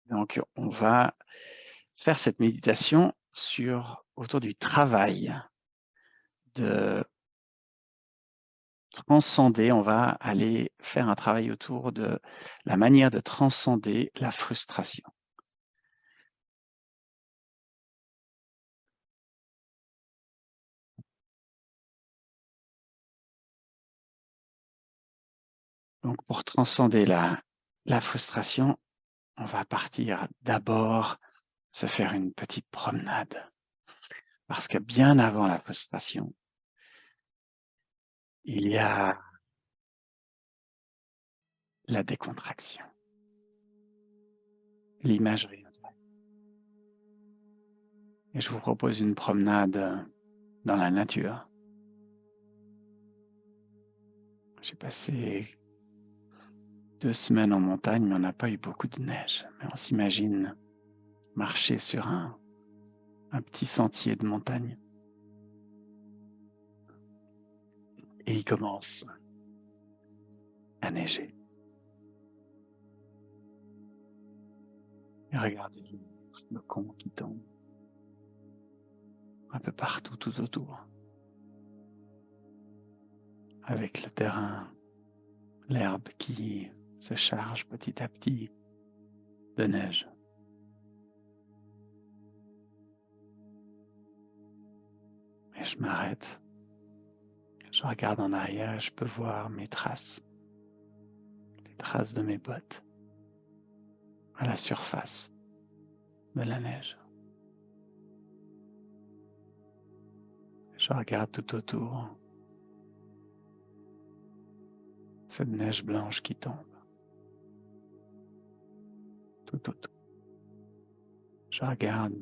Donc, on va faire cette méditation autour du travail, de transcender. On va aller faire un travail autour de la manière de transcender la frustration. Donc, pour transcender la frustration, on va partir d'abord se faire une petite promenade. Parce que bien avant la frustration, il y a la décontraction, l'imagerie. Et je vous propose une promenade dans la nature. J'ai passé 2 semaines en montagne, mais on n'a pas eu beaucoup de neige. Mais on s'imagine marcher sur un petit sentier de montagne. Et il commence à neiger. Et regardez les flocons qui tombent un peu partout, tout autour. Avec le terrain, l'herbe qui se charge petit à petit de neige. Et je m'arrête. Je regarde en arrière et je peux voir mes traces. Les traces de mes bottes à la surface de la neige. Je regarde tout autour cette neige blanche qui tombe tout autour. Je regarde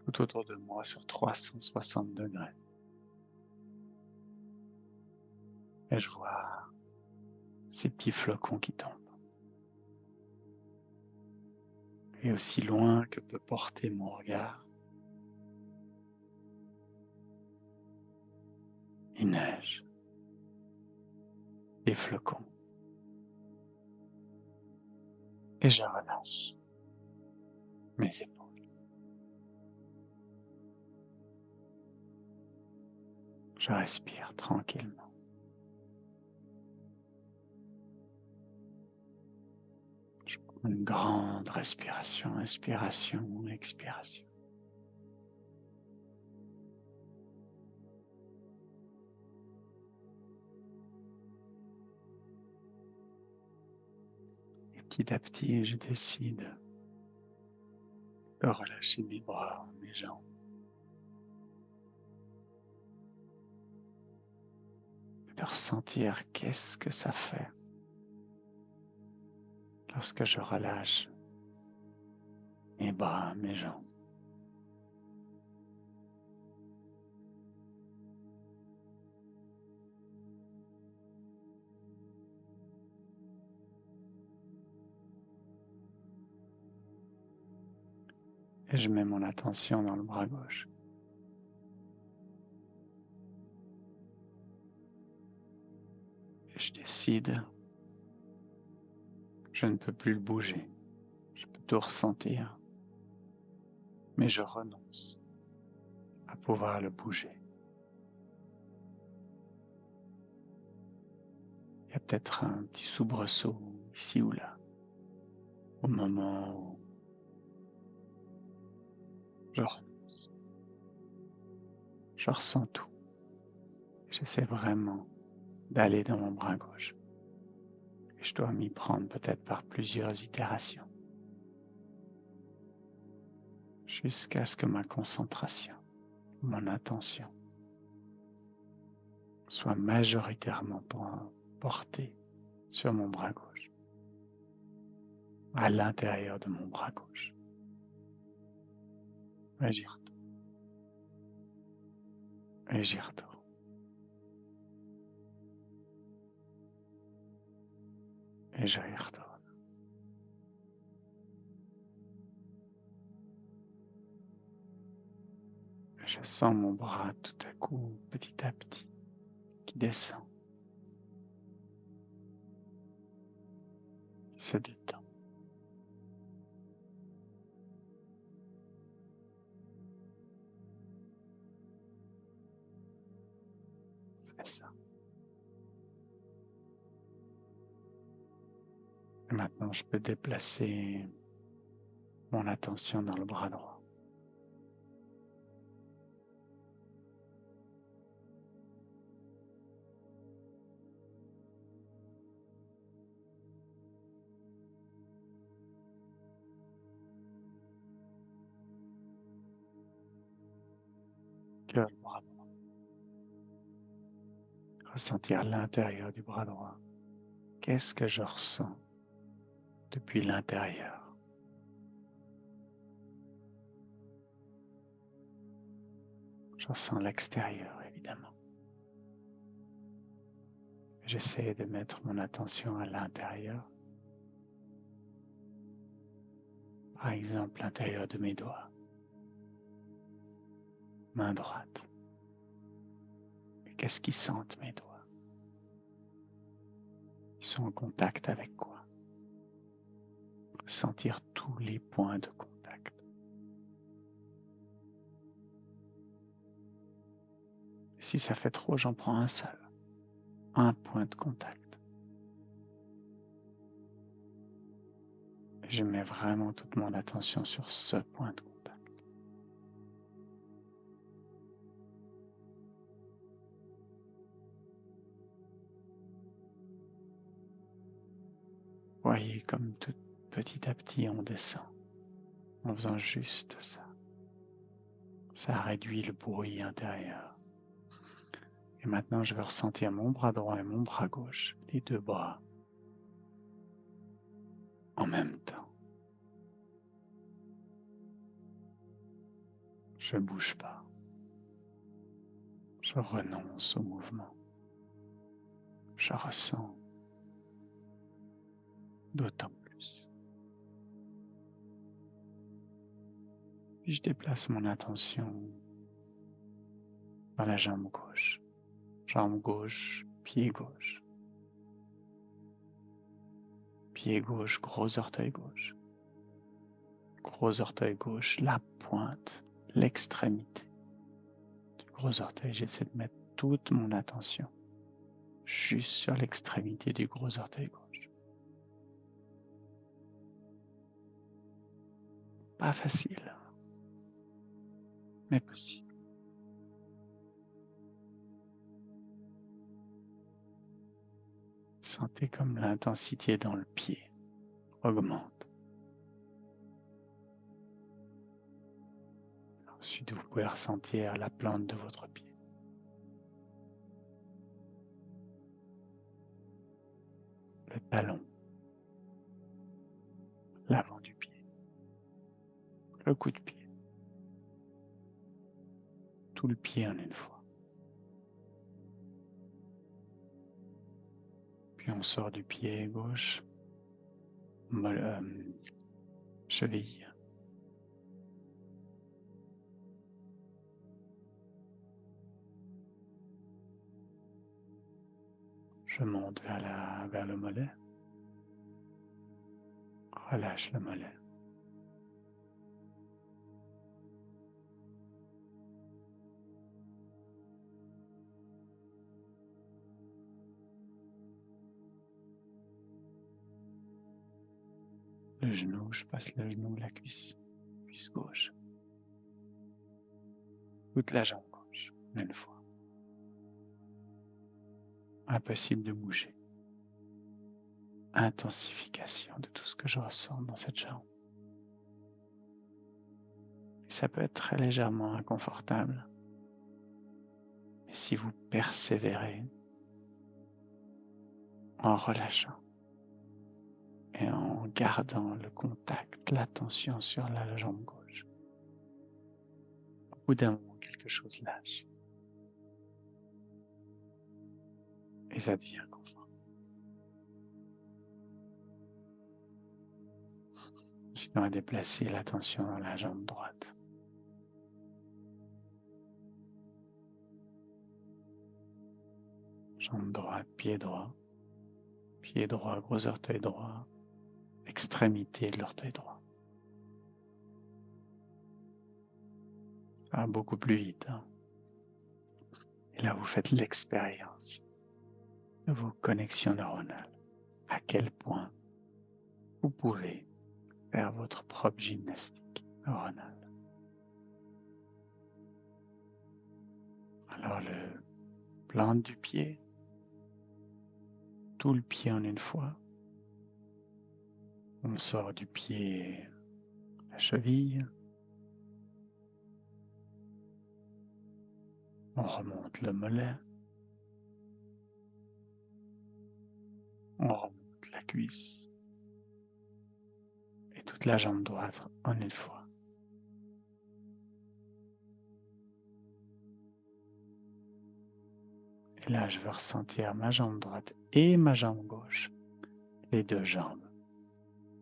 tout autour de moi sur 360 degrés. Et je vois ces petits flocons qui tombent. Et aussi loin que peut porter mon regard, il neige, des flocons. Et je relâche mes épaules. Je respire tranquillement. Je prends une grande respiration, inspiration, expiration. Et petit à petit, je décide de relâcher mes bras, mes jambes. De ressentir qu'est-ce que ça fait lorsque je relâche mes bras, mes jambes. Et je mets mon attention dans le bras gauche. Et je décide, je ne peux plus le bouger. Je peux tout ressentir, mais je renonce à pouvoir le bouger. Il y a peut-être un petit soubresaut ici ou là, au moment où je renonce. Je ressens tout. J'essaie vraiment d'aller dans mon bras gauche. Et je dois m'y prendre peut-être par plusieurs itérations, jusqu'à ce que ma concentration, mon attention, soit majoritairement portée sur mon bras gauche, à l'intérieur de mon bras gauche. Et j'y retourne. Et j'y retourne. Et je y retourne. Je sens mon bras tout à coup, petit à petit, qui descend, qui se détend. Et maintenant, je peux déplacer mon attention dans le bras droit. Que le bras droit. Ressentir l'intérieur du bras droit. Qu'est-ce que je ressens depuis l'intérieur? Je ressens l'extérieur, évidemment. J'essaie de mettre mon attention à l'intérieur. Par exemple, l'intérieur de mes doigts. Main droite. Et qu'est-ce qu'ils sentent, mes doigts? Ils sont en contact avec quoi? Sentir tous les points de contact. Et si ça fait trop, j'en prends un seul. Un point de contact. Et je mets vraiment toute mon attention sur ce point de contact. Voyez comme tout petit à petit on descend en faisant juste ça. Ça réduit le bruit intérieur. Et maintenant, je vais ressentir mon bras droit et mon bras gauche, les deux bras, en même temps. Je ne bouge pas. Je renonce au mouvement. Je ressens d'autant plus. Puis je déplace mon attention dans la jambe gauche. Jambe gauche, pied gauche. Pied gauche, gros orteil gauche. Gros orteil gauche, la pointe, l'extrémité du gros orteil. J'essaie de mettre toute mon attention juste sur l'extrémité du gros orteil gauche. Pas facile, mais possible. Sentez comme l'intensité dans le pied augmente. Ensuite, vous pouvez ressentir la plante de votre pied. Le talon, l'avant du pied, le coup de pied, tout le pied en une fois. Puis on sort du pied gauche, cheville. Je monte vers le mollet. Relâche le mollet. Le genou, je passe le genou, la cuisse gauche. Toute la jambe gauche, une fois. Impossible de bouger. Intensification de tout ce que je ressens dans cette jambe. Et ça peut être très légèrement inconfortable. Mais si vous persévérez en relâchant et en gardant le contact, l'attention sur la jambe gauche, au bout d'un moment, quelque chose lâche. Et ça devient confortable. Ensuite, on va déplacer l'attention dans la jambe droite. Jambe droite, pied droit, gros orteil droit, extrémité de l'orteil droit. Ça va beaucoup plus vite. Et là, vous faites l'expérience de vos connexions neuronales. À quel point vous pouvez faire votre propre gymnastique neuronale. Alors le plante du pied, tout le pied en une fois. On sort du pied la cheville. On remonte le mollet. On remonte la cuisse. Et toute la jambe droite en une fois. Et là, je veux ressentir ma jambe droite et ma jambe gauche, les deux jambes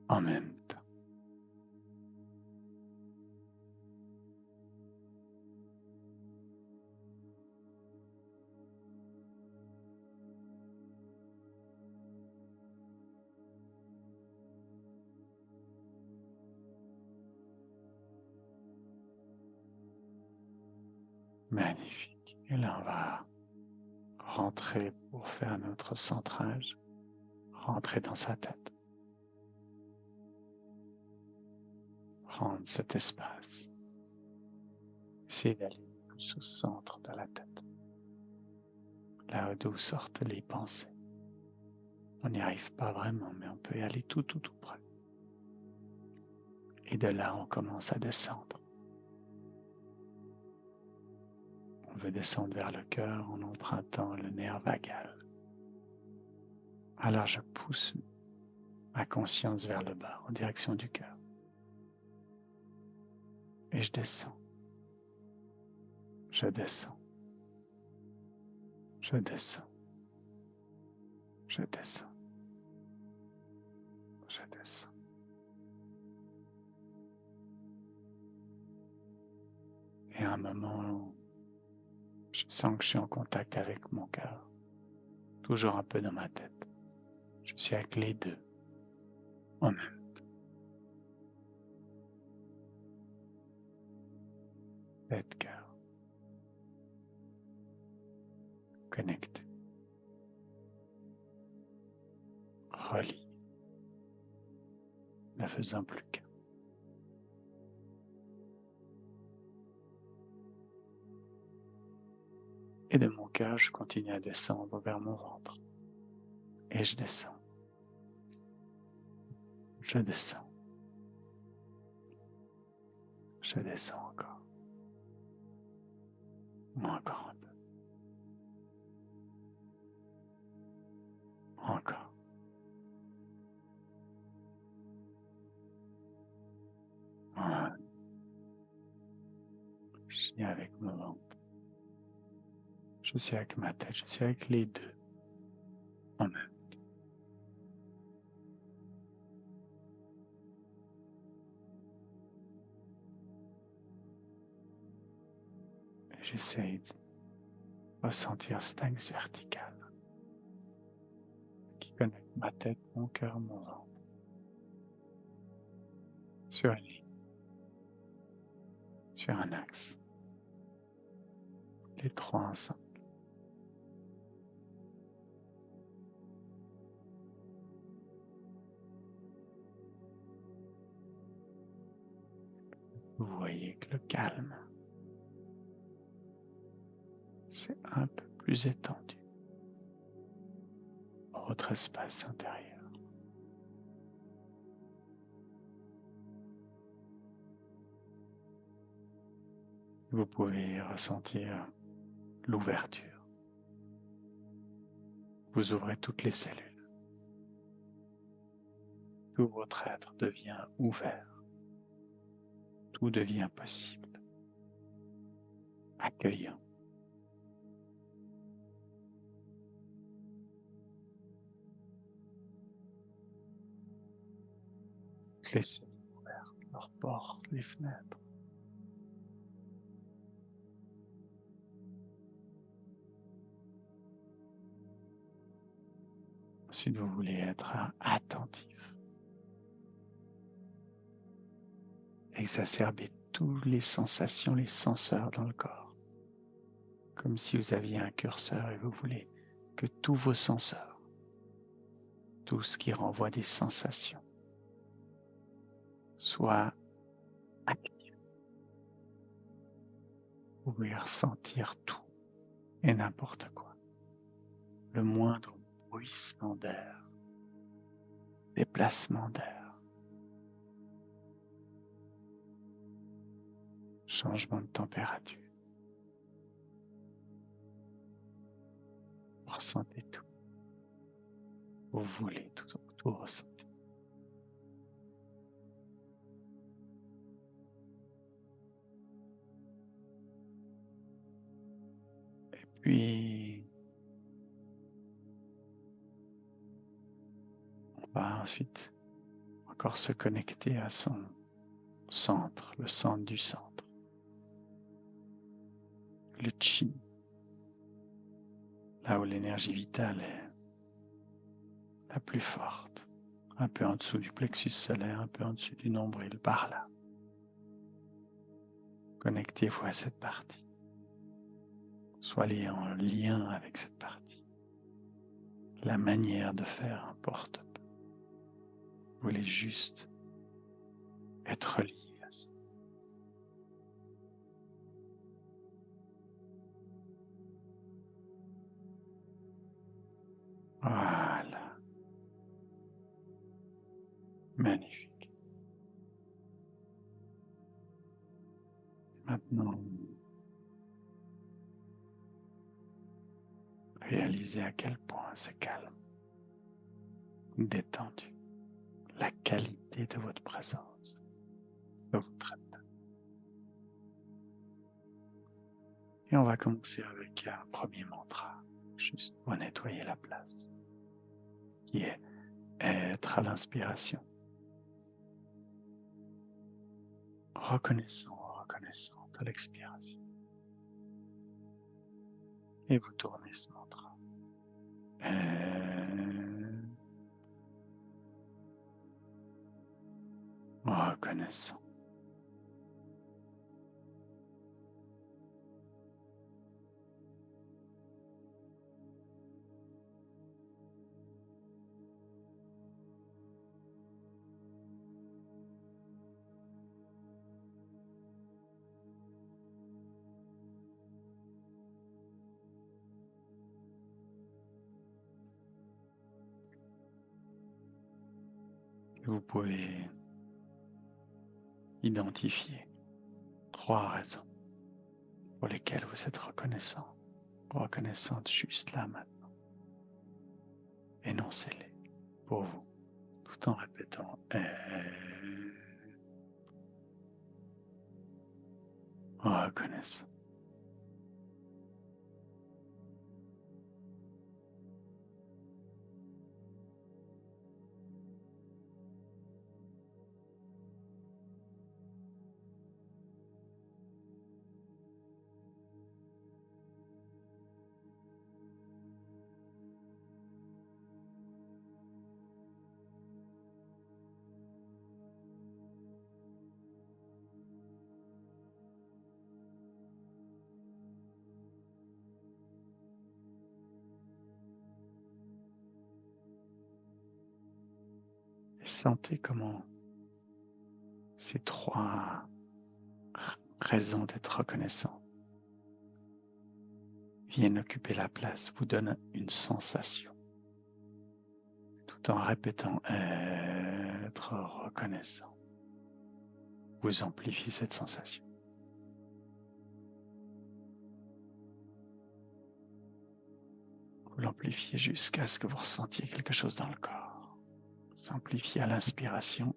en même temps. Magnifique. Et là, on va rentrer pour faire notre centrage, rentrer dans sa tête. Prendre cet espace. Essayer d'aller plus au centre de la tête. Là d'où sortent les pensées. On n'y arrive pas vraiment, mais on peut y aller tout près. Et de là, on commence à descendre. On veut descendre vers le cœur en empruntant le nerf vagal. Alors je pousse ma conscience vers le bas, en direction du cœur. Et je descends. Je descends. Je descends. Je descends. Je descends. Et à un moment où je sens que je suis en contact avec mon cœur, toujours un peu dans ma tête. Je suis avec les deux en même temps. Tête, cœur. Connecté. Relié. Ne faisant plus qu'un. Et de mon cœur, je continue à descendre vers mon ventre. Et je descends. Je descends. Je descends encore. Encore un peu. Encore. Voilà. Je suis avec mon ventre. Je suis avec ma tête. Je suis avec les deux en même temps. Et j'essaye de ressentir cet axe vertical qui connecte ma tête, mon cœur, mon ventre. Sur une ligne. Sur un axe. Les trois ensemble. Vous voyez que le calme, c'est un peu plus étendu. Votre espace intérieur. Vous pouvez ressentir l'ouverture. Vous ouvrez toutes les cellules. Tout votre être devient ouvert. Tout devient possible. Accueillant. Toutes les cellules ouvertes, leurs portes, les fenêtres. Ensuite, vous voulez être attentif. Exacerber toutes les sensations, les senseurs dans le corps. Comme si vous aviez un curseur et vous voulez que tous vos senseurs, tout ce qui renvoie des sensations, soit actif. Vous pouvez ressentir tout et n'importe quoi. Le moindre bruissement d'air, déplacement d'air, changement de température. Vous ressentez tout. Vous voulez tout ressentir. Et puis, on va ensuite encore se connecter à son centre, le centre du centre. Le chi, là où l'énergie vitale est la plus forte, un peu en dessous du plexus solaire, un peu en dessous du nombril, par là. Connectez-vous à cette partie. Soyez en lien avec cette partie. La manière de faire importe peu. Vous voulez juste être lié à ça. Voilà. Magnifique. Maintenant, réalisez à quel point c'est calme, détendu, la qualité de votre présence, de votre être. Et on va commencer avec un premier mantra, juste pour nettoyer la place, qui est être à l'inspiration. Reconnaissant, reconnaissant à l'expiration. Et vous tournez ce mantra. Reconnaissant. Vous pouvez identifier 3 raisons pour lesquelles vous êtes reconnaissant, reconnaissante juste là maintenant. Énoncez-les pour vous, tout en répétant reconnaissant. Et sentez comment ces 3 raisons d'être reconnaissant viennent occuper la place, vous donnent une sensation. Tout en répétant être reconnaissant, vous amplifiez cette sensation. Vous l'amplifiez jusqu'à ce que vous ressentiez quelque chose dans le corps. Vous amplifiez à l'inspiration.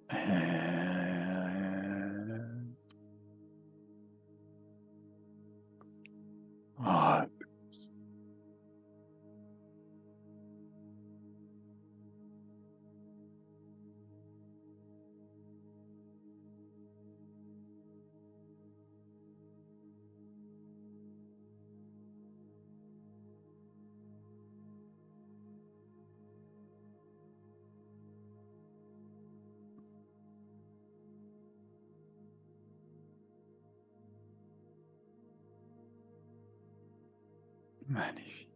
Magnifique.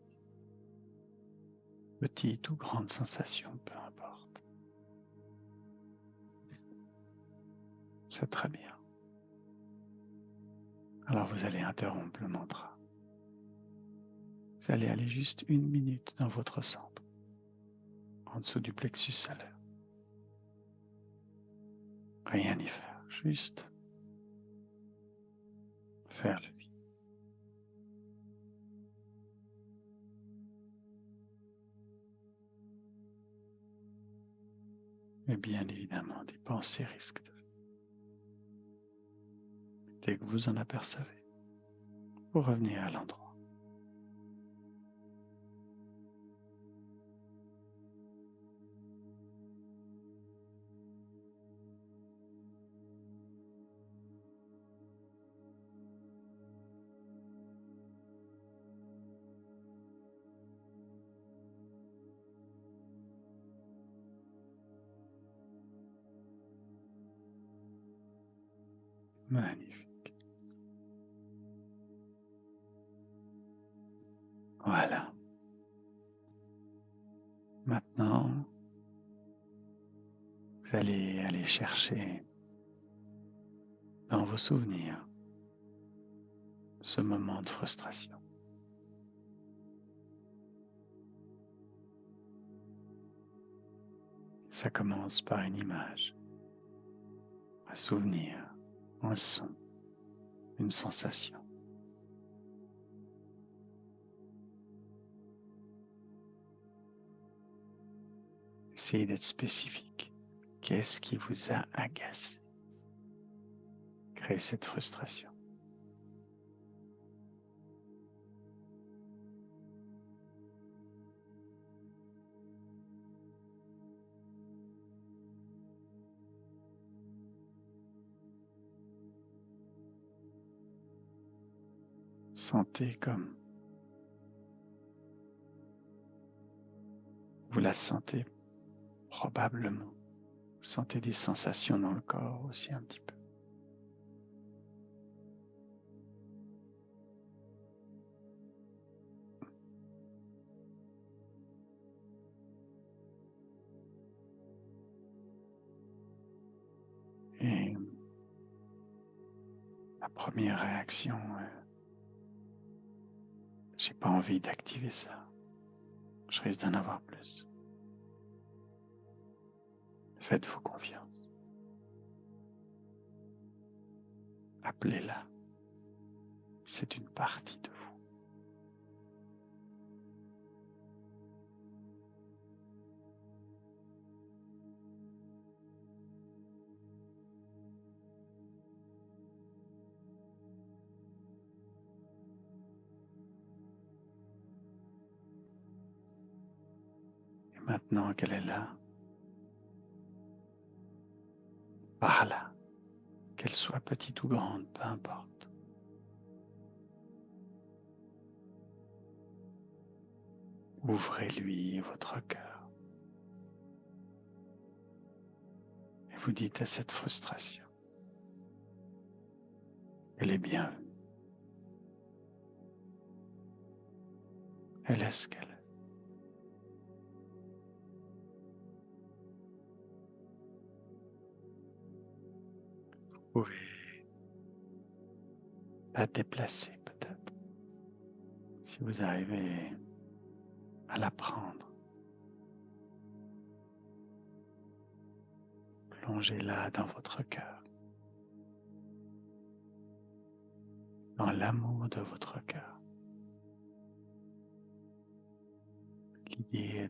Petite ou grande sensation, peu importe. C'est très bien. Alors vous allez interrompre le mantra. Vous allez aller juste 1 minute dans votre centre, en dessous du plexus solaire. Rien y faire, juste faire le vide. Et bien évidemment, des pensées risquent de venir. Dès que vous en apercevez, vous revenez à l'endroit. Magnifique. Voilà. Maintenant, vous allez aller chercher dans vos souvenirs ce moment de frustration. Ça commence par une image, un souvenir, un son, une sensation. Essayez d'être spécifique. Qu'est-ce qui vous a agacé? Créez cette frustration. Sentez comme vous la sentez probablement. Sentez des sensations dans le corps aussi un petit peu. Et la première réaction, j'ai pas envie d'activer ça. Je risque d'en avoir plus. Faites-vous confiance. Appelez-la. C'est une partie de vous. Et maintenant qu'elle est là, par là, qu'elle soit petite ou grande, peu importe. Ouvrez-lui votre cœur. Et vous dites à cette frustration, elle est bienvenue. Elle est ce qu'elle est. Vous pouvez la déplacer peut-être, si vous arrivez à la prendre. Plongez-la dans votre cœur, dans l'amour de votre cœur. L'idée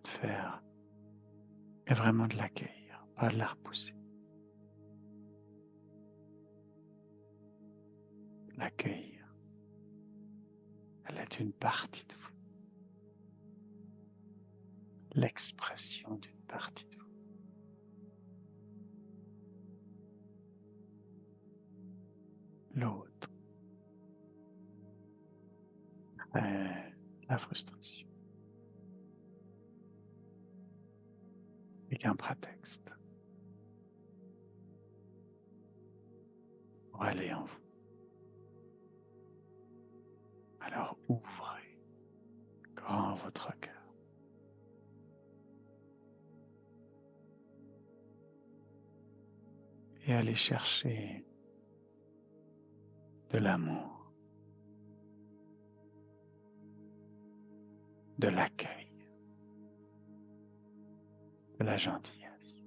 est vraiment de l'accueillir, pas de la repousser. L'accueillir. Elle est une partie de vous. L'expression d'une partie de vous. L'autre est la frustration. Et qu'un prétexte pour aller en vous. Alors ouvrez grand votre cœur. et aller chercher de l'amour, de l'accueil, de la gentillesse.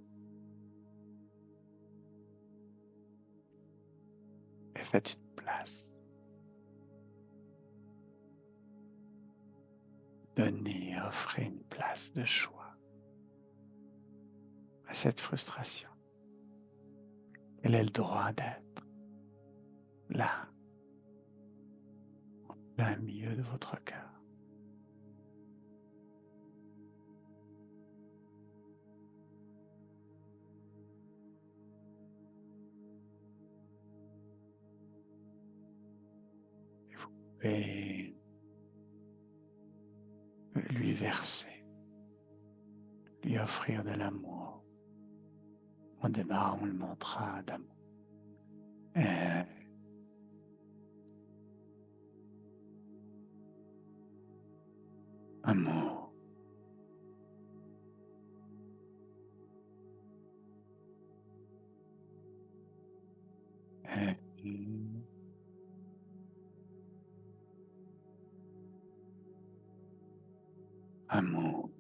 Et faites une place. Donnez, offrez une place de choix à cette frustration. Elle a le droit d'être là, en plein milieu de votre cœur. Et lui verser, lui offrir de l'amour. Au départ, on le montrera d'amour. Amour. Amour.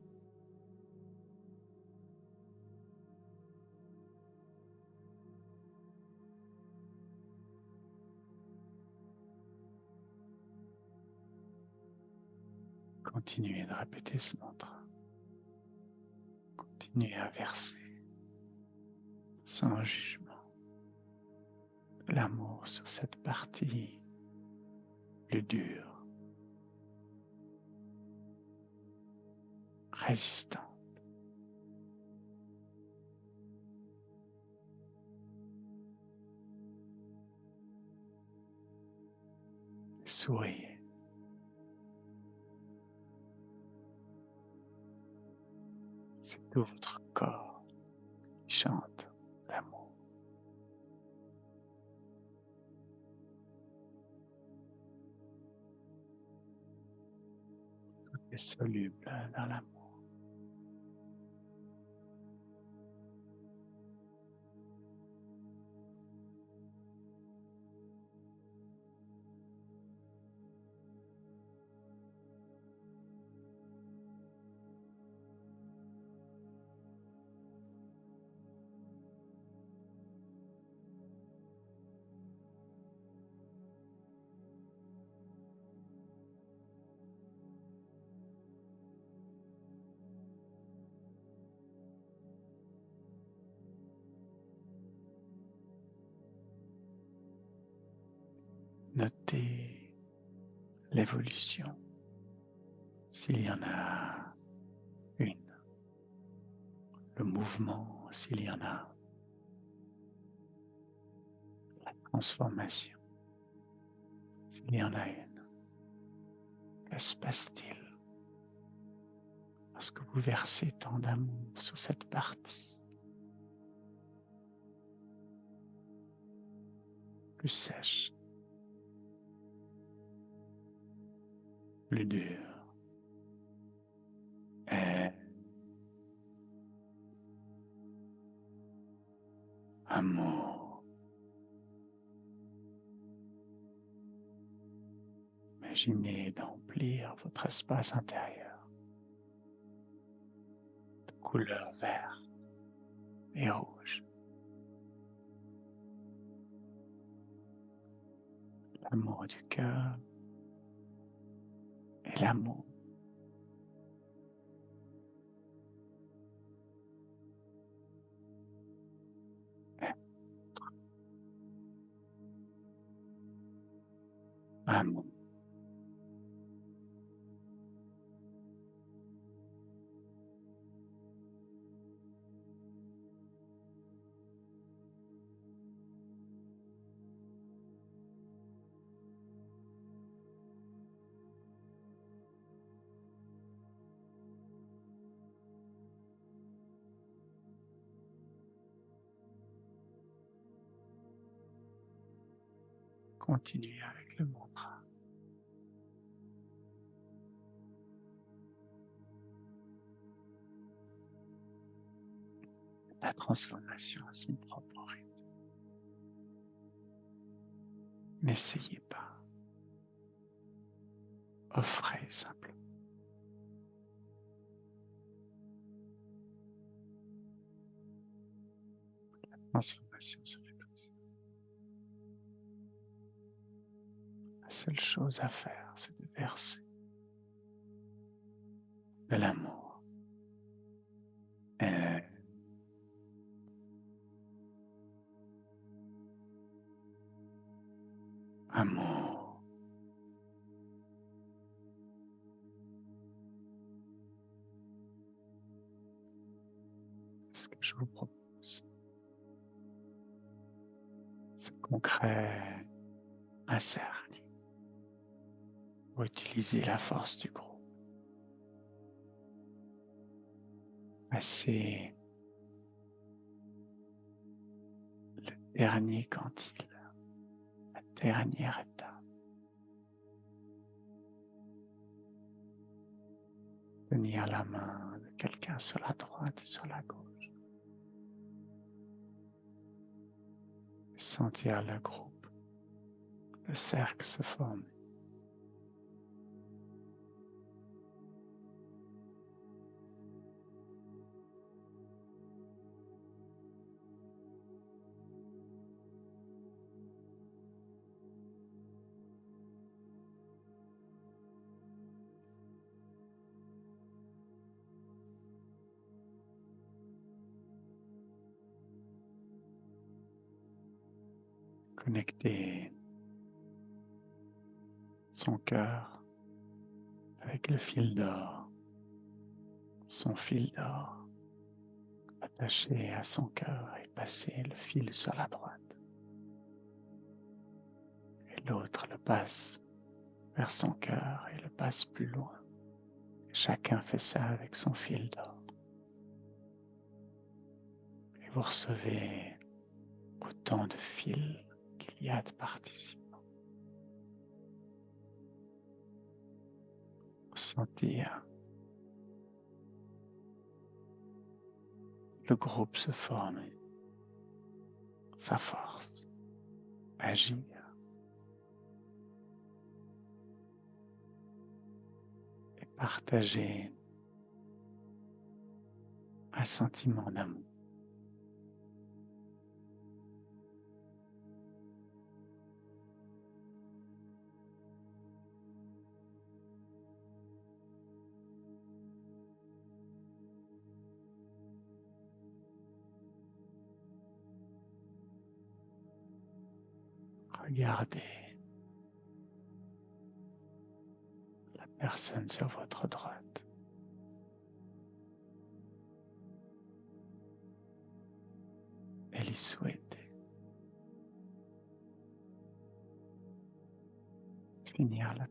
Continuez de répéter ce mantra. Continuez à verser sans jugement l'amour sur cette partie plus dure, résistante. Souriez. C'est tout votre corps qui chante l'amour. Tout est soluble dans l'amour. Notez l'évolution, s'il y en a une, le mouvement, s'il y en a, la transformation, s'il y en a une. Que se passe-t-il lorsque vous versez tant d'amour sur cette partie plus sèche, plus dure? Et amour. Imaginez d'emplir votre espace intérieur de couleur verte et rouge. L'amour du cœur et l'amour amour. Continuez avec le mantra. La transformation à son propre rythme. N'essayez pas. Offrez simplement. La transformation se fait comme ça. La seule chose à faire, c'est de verser de l'amour. Et amour. Ce que je vous propose, c'est qu'on crée un cercle pour utiliser la force du groupe. Passer le dernier quantile, la dernière étape. Tenir la main de quelqu'un sur la droite et sur la gauche. Et sentir le groupe, le cercle se former. Connecter son cœur avec le fil d'or, son fil d'or attaché à son cœur et passer le fil sur la droite. Et l'autre le passe vers son cœur et le passe plus loin. Et chacun fait ça avec son fil d'or. Et vous recevez autant de fils qu'il y a de participants. Sentir le groupe se former, sa force, agir. Et partager un sentiment d'amour. Regardez la personne sur votre droite. Et lui souhaitez finir la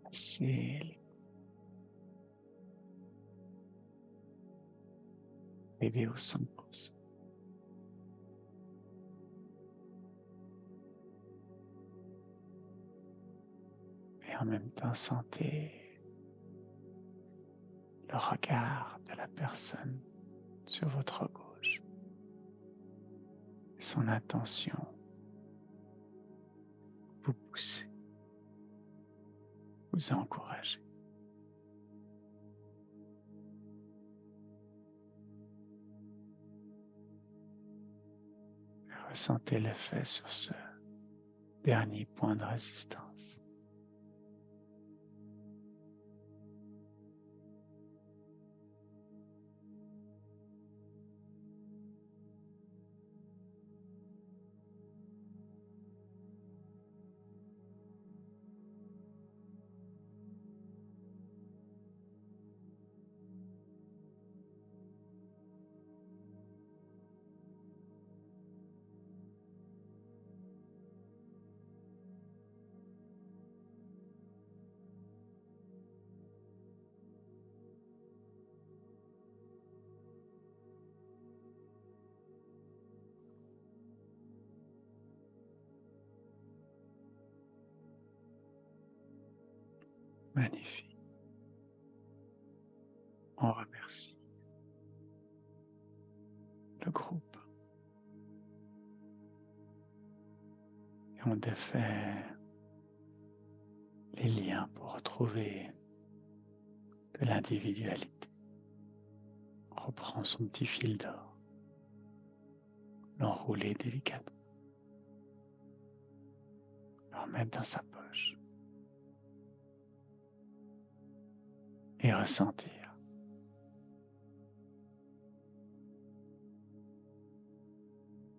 passer, arriver au 100%. Et en même temps, sentez le regard de la personne sur votre gauche. Et son intention vous pousser, vous encourager. Et ressentez l'effet sur ce dernier point de résistance. Magnifique. On remercie le groupe on défait les liens pour retrouver de l'individualité. On reprend son petit fil d'or, l'enrouler délicatement, le remettre dans sa poche et ressentir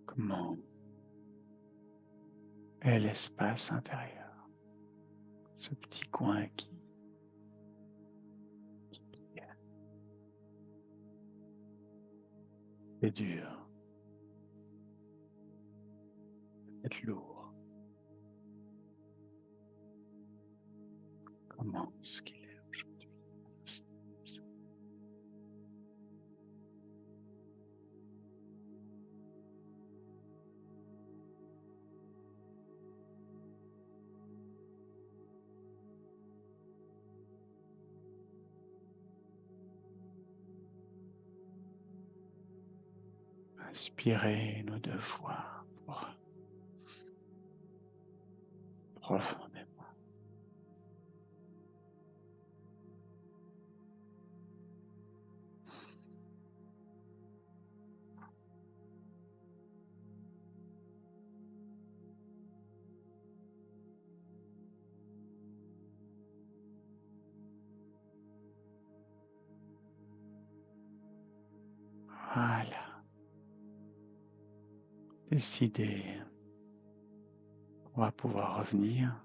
comment est l'espace intérieur, ce petit coin qui est dur, peut-être lourd. Comment ce qu'il est aujourd'hui. Inspirez une ou deux fois profondément. Voilà. Décidez. On va pouvoir revenir.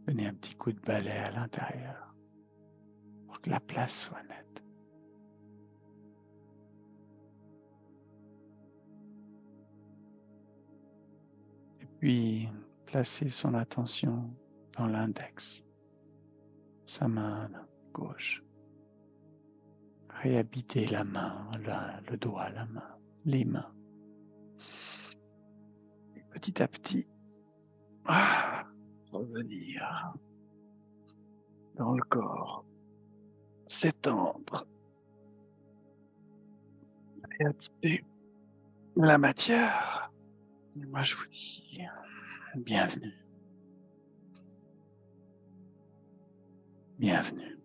Donnez un petit coup de balai à l'intérieur pour que la place soit nette. Et puis, placez son attention dans l'index, sa main gauche. Réhabitez la main, le doigt, la main, les mains. Et petit à petit, revenir dans le corps, s'étendre, réhabiter la matière. Et moi, je vous dis bienvenue. Bienvenue.